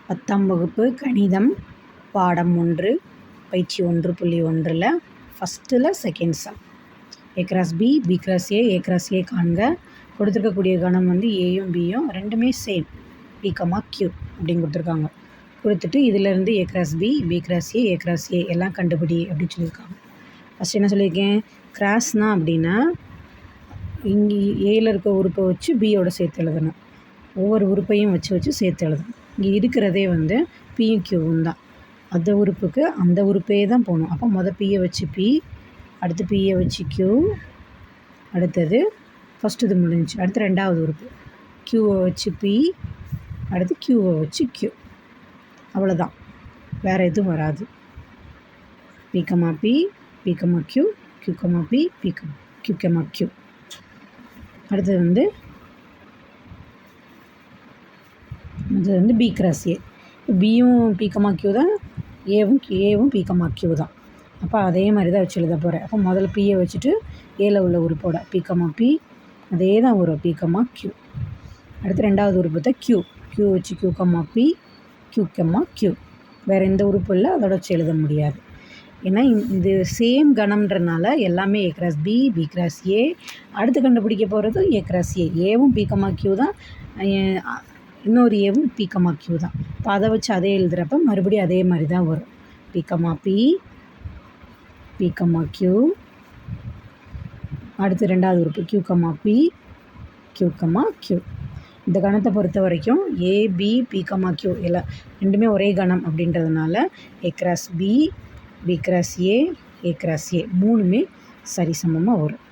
10ஆம் வகுப்பு கணிதம் பாடம் 1 பயிற்சி 1.1ல் ஃபஸ்ட்டில் second sum. a cross b, b cross a, a cross a காண்க. கொடுத்துருக்கக்கூடிய கணம் வந்து ஏயும் பியும் ரெண்டுமே சேம், p, q அப்படின்னு கொடுத்துருக்காங்க. கொடுத்துட்டு இதிலேருந்து a cross b, b cross a, a cross a எல்லாம் கண்டுபிடி அப்படின்னு சொல்லியிருக்காங்க. ஃபஸ்ட் என்ன சொல்லியிருக்கேன், கிராஸ்னா அப்படின்னா இங்கே ஏயில் இருக்க உறுப்பை வச்சு பியோட சேர்த்து எழுதணும். ஒவ்வொரு உறுப்பையும் வச்சு சேர்த்து எழுதணும். இங்கே இருக்கிறதே வந்து பியும் கியூவும் தான். அந்த உறுப்புக்கு அந்த உறுப்பே தான் போகணும். அப்போ மொதல் பியை வச்சு பி, அடுத்து பியை வச்சு கியூ, அடுத்தது ஃபஸ்ட்டு இது முடிஞ்சிச்சு. அடுத்து ரெண்டாவது உறுப்பு கியூவை வச்சு பி, அடுத்து கியூவை வச்சு கியூ. அவ்வளோதான், வேறு எதுவும் வராது. P comma P, P comma Q, Q comma P, P comma Q comma Q. அடுத்தது வந்து பி கிராஸ் ஏ. பியும் பி கமா கியூ தான், ஏவும் பி கமா கியூ தான். அப்போ அதே மாதிரி தான் வச்சு எழுத போகிறேன். அப்போ முதல்ல பியை வச்சுட்டு ஏல உள்ள உறுப்போட பி கமா பி அதே தான் வரும், பி கமா கியூ. அடுத்து ரெண்டாவது உறுப்பு தான் கியூ வச்சு Q comma P, Q comma Q. வேறு எந்த உறுப்பு இல்லை, அதோட வச்சு எழுத முடியாது. ஏன்னா இது சேம் கணம்ன்றனால எல்லாமே A cross B, B cross A. அடுத்து கண்டுபிடிக்க போகிறது ஏ கிராஸ் ஏ. ஏவும் பி கமா கியூ தான், இன்னொரு ஏவும் பி கமா கியூ தான். இப்போ அதை வச்சு அதே எழுதுகிறப்ப மறுபடியும் அதே மாதிரி தான் வரும். P comma P, P comma Q. அடுத்து ரெண்டாவது உறுப்பு Q comma P, Q comma Q. இந்த கணத்தை பொறுத்த வரைக்கும் A, B, P comma Q எல்லாம் ரெண்டுமே ஒரே கணம் அப்படின்றதுனால A cross B, B cross A, A cross A மூணுமே சரிசமமாக வரும்.